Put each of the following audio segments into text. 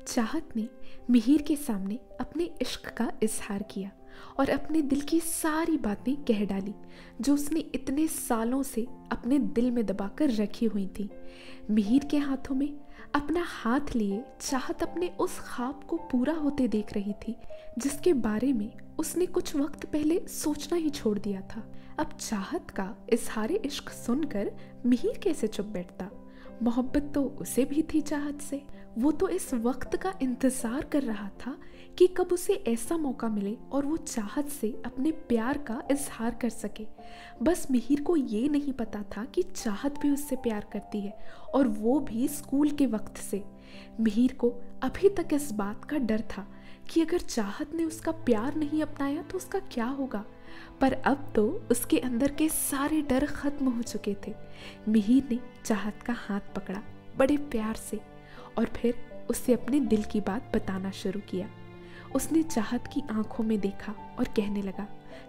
चाहत ने मिहिर के सामने अपने इश्क का इजहार किया और अपने दिल की सारी बातें कह डाली जो उसने इतने सालों से अपने दिल में दबाकर रखी हुई थी। मिहिर के हाथों में अपना हाथ लिए चाहत अपने उस ख्वाब को पूरा होते देख रही थी जिसके बारे में उसने कुछ वक्त पहले सोचना ही छोड़ दिया था। अब चाहत का इजहार इश्क सुनकर मिहिर कैसे चुप बैठता। मोहब्बत तो उसे भी थी चाहत से। वो तो इस वक्त का इंतजार कर रहा था कि कब उसे ऐसा मौका मिले और वो चाहत से अपने प्यार का इजहार कर सके। बस मिहिर को ये नहीं पता था कि चाहत भी उससे प्यार करती है और वो भी स्कूल के वक्त से। मिहिर को अभी तक इस बात का डर था कि अगर चाहत ने उसका प्यार नहीं अपनाया तो उसका क्या होगा, पर अब तो उसके अंदर के सारे डर खत्म हो चुके थे। मिहिर ने चाहत का हाथ पकड़ा बड़े प्यार से और फिर उसे अपने दिल की बात बताना शुरू किया। उसने चाहत की आंखों में देखा और कहने लगा,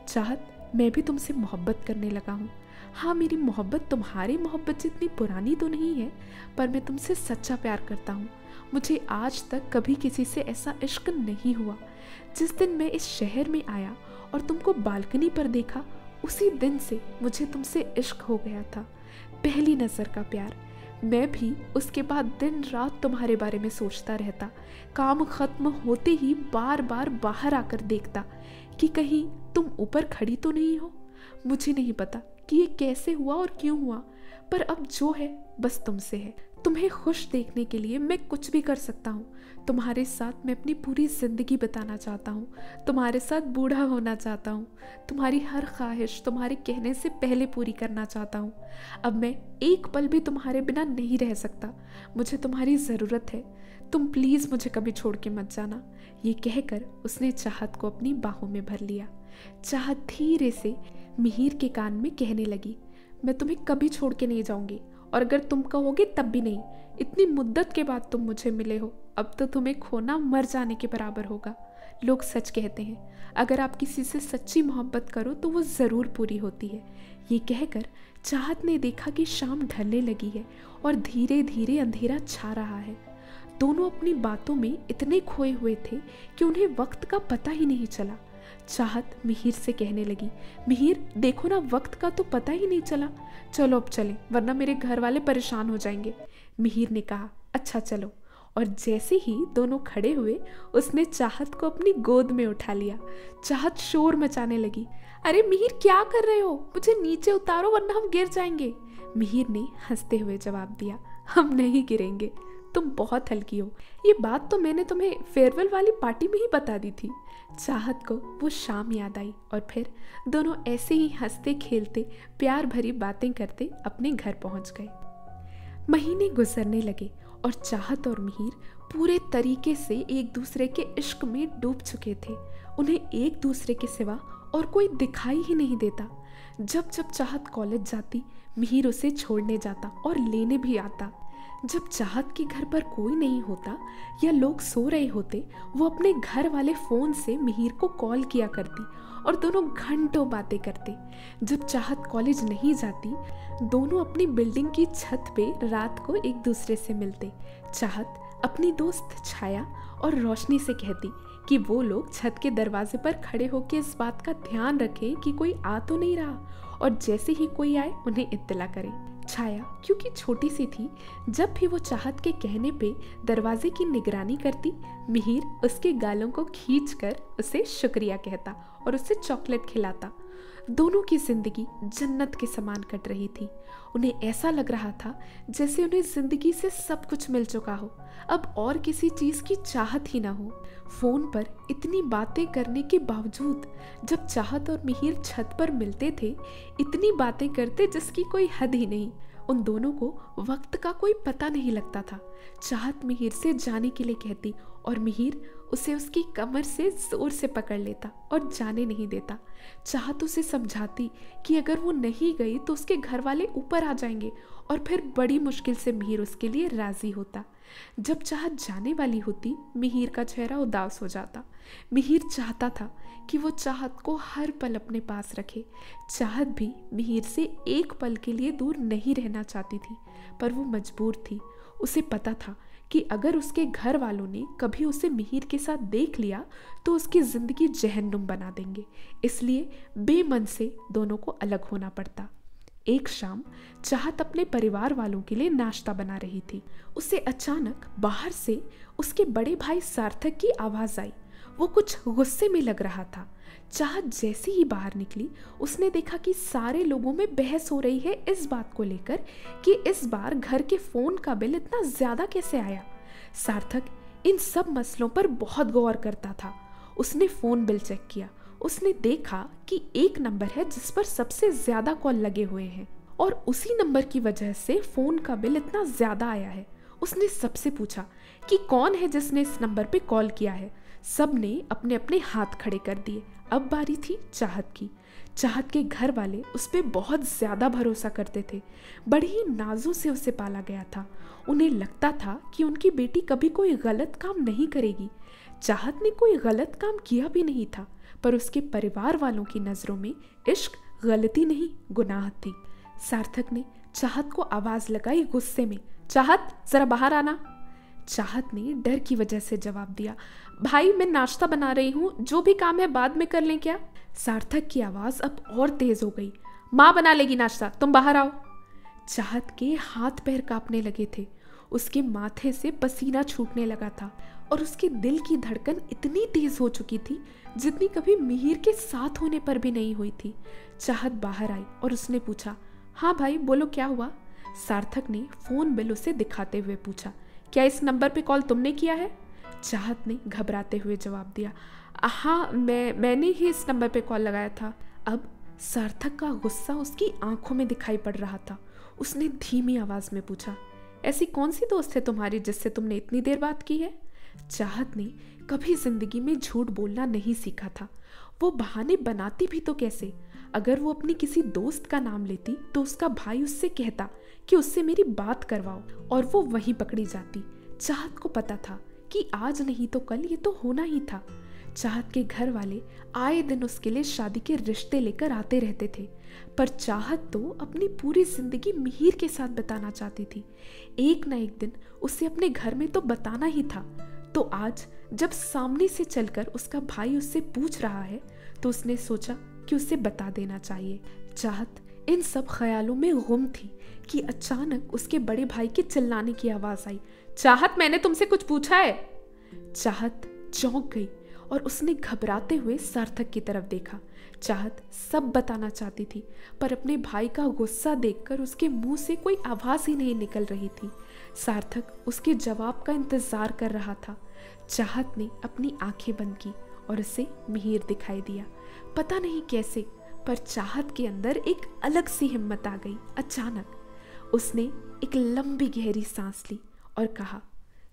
चाहत, मैं भी तुमसे मोहब्बत करने लगा हूँ। हाँ, मेरी मोहब्बत तुम्हारी मोहब्बत जितनी पुरानी तो नहीं है, पर मैं तुमसे सच्चा प्यार करता हूँ। मुझे आज तक कभी किसी से ऐसा इश्क नहीं हुआ। जिस दिन मैं इस शहर में आया और तुमको बालकनी पर देखा, उसी दिन से मुझे तुमसे इश्क हो गया था। पहली नज़र का प्यार। मैं भी उसके बाद दिन रात तुम्हारे बारे में सोचता रहता। काम खत्म होते ही बार बार बाहर आकर देखता कि कहीं तुम ऊपर खड़ी तो नहीं हो। मुझे नहीं पता कि ये कैसे हुआ और क्यों हुआ, पर अब जो है बस तुमसे है। तुम्हें खुश देखने के लिए मैं कुछ भी कर सकता हूँ। तुम्हारे साथ मैं अपनी पूरी जिंदगी बिताना चाहता हूँ। तुम्हारे साथ बूढ़ा होना चाहता हूँ। तुम्हारी हर ख्वाहिश तुम्हारे कहने से पहले पूरी करना चाहता हूँ। अब मैं एक पल भी तुम्हारे बिना नहीं रह सकता। मुझे तुम्हारी ज़रूरत है। तुम प्लीज़ मुझे कभी छोड़ के मत जाना। ये कहकर उसने चाहत को अपनी बाहों में भर लिया। चाहत धीरे से मिहिर के कान में कहने लगी, मैं तुम्हें कभी छोड़ के नहीं जाऊंगी, और अगर तुम कहोगे तब भी नहीं। इतनी मुद्दत के बाद तुम मुझे मिले हो, अब तो तुम्हें खोना मर जाने के बराबर होगा। लोग सच कहते हैं, अगर आप किसी से सच्ची मोहब्बत करो तो वो ज़रूर पूरी होती है। ये कहकर चाहत ने देखा कि शाम ढलने लगी है और धीरे धीरे अंधेरा छा रहा है। दोनों अपनी बातों में इतने खोए हुए थे कि उन्हें वक्त का पता ही नहीं चला। चाहत मिहिर से कहने लगी, मिहिर देखो ना, वक्त का तो पता ही नहीं चला। चलो अब चलें, वरना मेरे घर वाले परेशान हो जाएंगे। मिहिर ने कहा, अच्छा चलो। और जैसे ही दोनों खड़े हुए उसने चाहत को अपनी गोद में उठा लिया। चाहत शोर मचाने लगी, अरे मिहिर क्या कर रहे हो, मुझे नीचे उतारो वरना हम गिर जाएंगे। मिहिर ने हंसते हुए जवाब दिया, हम नहीं गिरेंगे, तुम बहुत हल्की हो। ये बात तो मैंने तुम्हें फेयरवेल वाली पार्टी में ही बता दी थी। चाहत को वो शाम याद आई और फिर दोनों ऐसे ही हंसते खेलते प्यार भरी बातें करते अपने घर पहुंच गए। महीने गुजरने लगे और चाहत और मिहिर पूरे तरीके से एक दूसरे के इश्क में डूब चुके थे। उन्हें एक दूसरे के सिवा और कोई दिखाई ही नहीं देता। जब जब चाहत कॉलेज जाती, मिहिर उसे छोड़ने जाता और लेने भी आता। जब चाहत के घर पर कोई नहीं होता या लोग सो रहे होते, वो अपने घर वाले फ़ोन से मिहिर को कॉल किया करती और दोनों घंटों बातें करते। जब चाहत कॉलेज नहीं जाती, दोनों अपनी बिल्डिंग की छत पे रात को एक दूसरे से मिलते। चाहत अपनी दोस्त छाया और रोशनी से कहती कि वो लोग छत के दरवाजे पर खड़े होकर इस बात का ध्यान रखें कि कोई आ तो नहीं रहा, और जैसे ही कोई आए उन्हें इत्तला करें। छाया क्योंकि छोटी सी थी, जब भी वो चाहत के कहने पे दरवाजे की निगरानी करती, मिहिर उसके गालों को खींचकर उसे शुक्रिया कहता और उसे चॉकलेट खिलाता। दोनों की जिंदगी जन्नत के समान कट रही थी। उन्हें ऐसा लग रहा था जैसे उन्हें जिंदगी से सब कुछ मिल चुका हो, अब और किसी चीज की चाहत ही ना हो। फोन पर इतनी बातें करने के बावजूद जब चाहत और मिहिर छत पर मिलते थे, इतनी बातें करते जिसकी कोई हद ही नहीं। उन दोनों को वक्त का कोई पता नहीं लगता था। चाहत मिहिर से जाने के लिए कहती और मिहिर उसे उसकी कमर से जोर से पकड़ लेता और जाने नहीं देता। चाहत उसे समझाती कि अगर वो नहीं गई तो उसके घर वाले ऊपर आ जाएंगे, और फिर बड़ी मुश्किल से मिहिर उसके लिए राजी होता। जब चाहत जाने वाली होती, मिहिर का चेहरा उदास हो जाता। मिहिर चाहता था कि वो चाहत को हर पल अपने पास रखे। चाहत भी मिहिर से एक पल के लिए दूर नहीं रहना चाहती थी, पर वो मजबूर थी। उसे पता था कि अगर उसके घर वालों ने कभी उसे मिहिर के साथ देख लिया तो उसकी ज़िंदगी जहन्नुम बना देंगे, इसलिए बेमन से दोनों को अलग होना पड़ता। एक शाम चाहत अपने परिवार वालों के लिए नाश्ता बना रही थी। उसे अचानक बाहर से उसके बड़े भाई सार्थक की आवाज़ आई। वो कुछ गुस्से में लग रहा था। चाहत जैसे ही बाहर निकली उसने देखा कि सारे लोगों में बहस हो रही है इस बात को लेकर कि इस बार घर के फ़ोन का बिल इतना ज़्यादा कैसे आया। सार्थक इन सब मसलों पर बहुत गौर करता था। उसने फ़ोन बिल चेक किया। उसने देखा कि एक नंबर है जिस पर सबसे ज़्यादा कॉल लगे हुए हैं और उसी नंबर की वजह से फ़ोन का बिल इतना ज़्यादा आया है। उसने सबसे पूछा कि कौन है जिसने इस नंबर पे कॉल किया है। सब ने अपने अपने हाथ खड़े कर दिए। अब बारी थी चाहत की। चाहत के घर वाले उस पर बहुत ज़्यादा भरोसा करते थे। बड़ी ही नाजों से उसे पाला गया था। उन्हें लगता था कि उनकी बेटी कभी कोई गलत काम नहीं करेगी। चाहत ने कोई गलत काम किया भी नहीं था, पर उसके परिवार वालों की नज़रों में इश्क गलती नहीं गुनाह थी। सार्थक ने चाहत को आवाज़ लगाई गुस्से में, चाहत ज़रा बाहर आना। चाहत ने डर की वजह से जवाब दिया, भाई मैं नाश्ता बना रही हूँ, जो भी काम है बाद में कर लें क्या। सार्थक की आवाज़ अब और तेज़ हो गई, माँ बना लेगी नाश्ता, तुम बाहर आओ। चाहत के हाथ पैर कांपने लगे थे। उसके माथे से पसीना छूटने लगा था और उसके दिल की धड़कन इतनी तेज़ हो चुकी थी जितनी कभी मिहिर के साथ होने पर भी नहीं हुई थी। चाहत बाहर आई और उसने पूछा, हाँ भाई बोलो क्या हुआ। सार्थक ने फ़ोन बिल उसे दिखाते हुए पूछा, क्या इस नंबर पे कॉल तुमने किया है। चाहत ने घबराते हुए जवाब दिया, हाँ मैंने ही इस नंबर पे कॉल लगाया था। अब सार्थक का गुस्सा उसकी आंखों में दिखाई पड़ रहा था। उसने धीमी आवाज़ में पूछा, ऐसी कौन सी दोस्त है तुम्हारी जिससे तुमने इतनी देर बात की है। चाहत ने कभी जिंदगी में झूठ बोलना नहीं सीखा था। वो बहाने बनाती भी तो कैसे। अगर वो अपनी किसी दोस्त का नाम लेती तो उसका भाई उससे कहता कि उससे मेरी बात करवाओ और वो वहीं पकड़ी जाती। चाहत को पता था कि आज नहीं तो कल ये तो होना ही था। चाहत के घर वाले आए दिन उसके लिए शादी के रिश्ते लेकर आते रहते थे, पर चाहत तो अपनी पूरी जिंदगी मिहिर के साथ बिताना चाहती थी। एक न एक दिन उसे अपने घर में तो बताना ही था। तो आज जब सामने से चलकर उसका भाई उससे पूछ रहा है तो उसने सोचा कि उसे बता देना चाहिए। चाहत इन सब ख्यालों में गुम थी कि अचानक उसके बड़े भाई के चिल्लाने की आवाज़ आई, चाहत मैंने तुमसे कुछ पूछा है। चाहत चौंक गई और उसने घबराते हुए सार्थक की तरफ देखा। चाहत सब बताना चाहती थी, पर अपने भाई का गुस्सा देखकर उसके मुंह से कोई आवाज़ ही नहीं निकल रही थी। सार्थक उसके जवाब का इंतज़ार कर रहा था। चाहत ने अपनी आंखें बंद की और उसे मिहिर दिखाई दिया। पता नहीं कैसे, पर चाहत के अंदर एक अलग सी हिम्मत आ गई। अचानक उसने एक लंबी गहरी सांस ली और कहा,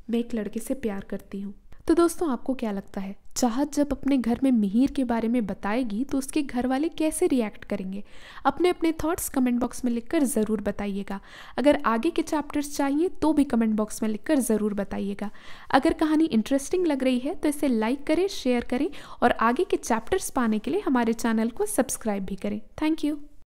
मैं एक लड़के से प्यार करती हूँ। तो दोस्तों आपको क्या लगता है, चाहत जब अपने घर में मिहिर के बारे में बताएगी तो उसके घर वाले कैसे रिएक्ट करेंगे? अपने अपने थॉट्स कमेंट बॉक्स में लिखकर ज़रूर बताइएगा। अगर आगे के चैप्टर्स चाहिए तो भी कमेंट बॉक्स में लिखकर ज़रूर बताइएगा। अगर कहानी इंटरेस्टिंग लग रही है तो इसे लाइक करें, शेयर करें और आगे के चैप्टर्स पाने के लिए हमारे चैनल को सब्सक्राइब भी करें। Thank you.